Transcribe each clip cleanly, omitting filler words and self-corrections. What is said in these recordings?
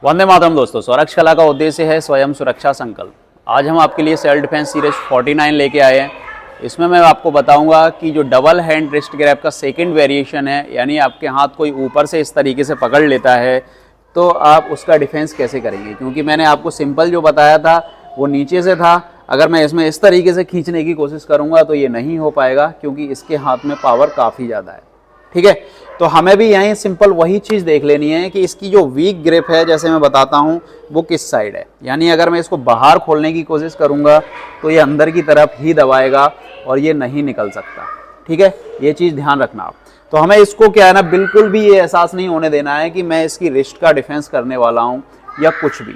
वंदे मातरम दोस्तों, स्वरक्ष कला का उद्देश्य है स्वयं सुरक्षा संकल्प। आज हम आपके लिए सेल्फ डिफेंस सीरीज 49 लेके आए हैं। इसमें मैं आपको बताऊंगा कि जो डबल हैंड रिस्ट ग्रैब का सेकंड वेरिएशन है, यानी आपके हाथ कोई ऊपर से इस तरीके से पकड़ लेता है तो आप उसका डिफेंस कैसे करेंगे। क्योंकि मैंने आपको सिंपल जो बताया था वो नीचे से था, अगर मैं इसमें इस तरीके से खींचने की कोशिश करूँगा तो ये नहीं हो पाएगा क्योंकि इसके हाथ में पावर काफ़ी ज़्यादा है। ठीक है, तो हमें भी यहीं सिंपल वही चीज़ देख लेनी है कि इसकी जो वीक ग्रिप है, जैसे मैं बताता हूँ, वो किस साइड है। यानी अगर मैं इसको बाहर खोलने की कोशिश करूँगा तो ये अंदर की तरफ ही दबाएगा और ये नहीं निकल सकता। ठीक है, ये चीज़ ध्यान रखना आप। तो हमें इसको क्या है ना, बिल्कुल भी ये एहसास नहीं होने देना है कि मैं इसकी रिस्ट का डिफेंस करने वाला हूँ या कुछ भी।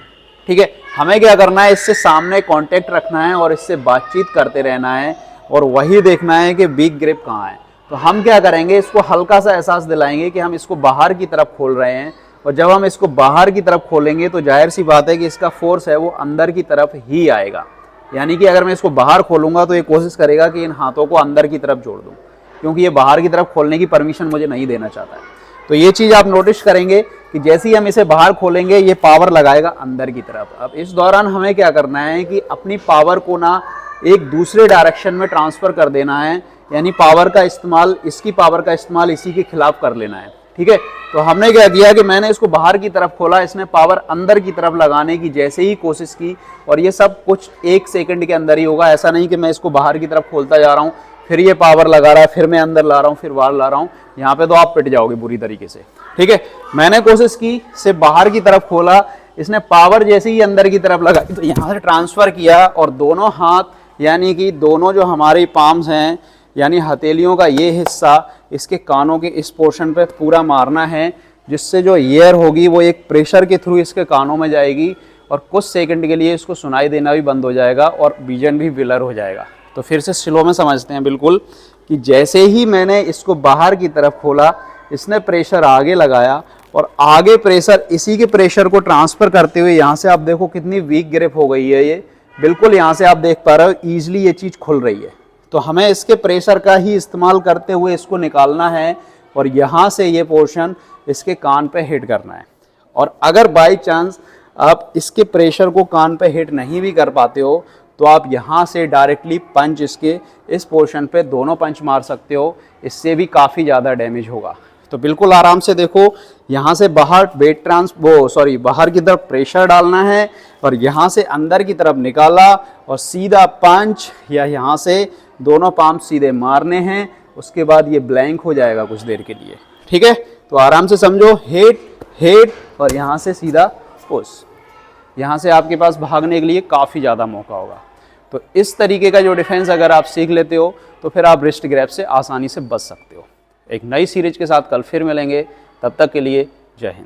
ठीक है, हमें क्या करना है, इससे सामने कांटेक्ट रखना है और इससे बातचीत करते रहना है और वही देखना है कि वीक ग्रिप कहाँ है। तो हम क्या करेंगे, इसको हल्का सा एहसास दिलाएंगे कि हम इसको बाहर की तरफ खोल रहे हैं, और जब हम इसको बाहर की तरफ खोलेंगे तो जाहिर सी बात है कि इसका फोर्स है वो अंदर की तरफ ही आएगा। यानी कि अगर मैं इसको बाहर खोलूंगा तो ये कोशिश करेगा कि इन हाथों को अंदर की तरफ जोड़ दूं, क्योंकि ये बाहर की तरफ खोलने की परमिशन मुझे नहीं देना चाहता है। तो ये चीज़ आप नोटिस करेंगे कि जैसे ही हम इसे बाहर खोलेंगे ये पावर लगाएगा अंदर की तरफ। अब इस दौरान हमें क्या करना है कि अपनी पावर को ना एक दूसरे डायरेक्शन में ट्रांसफ़र कर देना है, यानी पावर का इस्तेमाल, इसकी पावर का इस्तेमाल इसी के खिलाफ कर लेना है। ठीक है, तो हमने क्या किया कि मैंने इसको बाहर की तरफ खोला, इसने पावर अंदर की तरफ लगाने की जैसे ही कोशिश की, और ये सब कुछ 1 सेकंड के अंदर ही होगा। ऐसा नहीं कि मैं इसको बाहर की तरफ खोलता जा रहा हूँ, फिर ये पावर लगा रहा है, फिर मैं अंदर ला रहा हूँ, फिर बाहर ला रहा हूँ। यहाँ पे तो आप पिट जाओगे बुरी तरीके से। ठीक है, मैंने कोशिश की, से बाहर की तरफ खोला, इसने पावर जैसे ही अंदर की तरफ लगाई तो यहाँ से ट्रांसफ़र किया, और दोनों हाथ यानी कि दोनों जो हमारी पाम्स हैं, यानी हथेलियों का ये हिस्सा इसके कानों के इस पोर्शन पे पूरा मारना है, जिससे जो एयर होगी वो एक प्रेशर के थ्रू इसके कानों में जाएगी और कुछ सेकंड के लिए इसको सुनाई देना भी बंद हो जाएगा और विजन भी ब्लर हो जाएगा। तो फिर से स्लो में समझते हैं बिल्कुल कि जैसे ही मैंने इसको बाहर की तरफ खोला, इसने प्रेशर आगे लगाया और आगे प्रेशर, इसी के प्रेशर को ट्रांसफ़र करते हुए यहाँ से आप देखो कितनी वीक ग्रिप हो गई है। ये बिल्कुल यहाँ से आप देख पा रहे हो ईजिली ये चीज़ खुल रही है। तो हमें इसके प्रेशर का ही इस्तेमाल करते हुए इसको निकालना है और यहाँ से ये पोर्शन इसके कान पे हिट करना है। और अगर बाय चांस आप इसके प्रेशर को कान पे हिट नहीं भी कर पाते हो तो आप यहाँ से डायरेक्टली पंच इसके इस पोर्शन पे दोनों पंच मार सकते हो, इससे भी काफ़ी ज़्यादा डैमेज होगा। तो बिल्कुल आराम से देखो, यहाँ से बाहर बाहर की तरफ प्रेशर डालना है और यहाँ से अंदर की तरफ निकाला और सीधा पंच, या यहाँ से दोनों पाम सीधे मारने हैं। उसके बाद ये ब्लैंक हो जाएगा कुछ देर के लिए। ठीक है, तो आराम से समझो, हिट और यहाँ से सीधा पुश। यहाँ से आपके पास भागने के लिए काफ़ी ज़्यादा मौका होगा। तो इस तरीके का जो डिफेंस अगर आप सीख लेते हो तो फिर आप रिस्ट ग्रैब से आसानी से बच सकते हो। एक नई सीरीज के साथ कल फिर मिलेंगे, तब तक के लिए जय हिंद।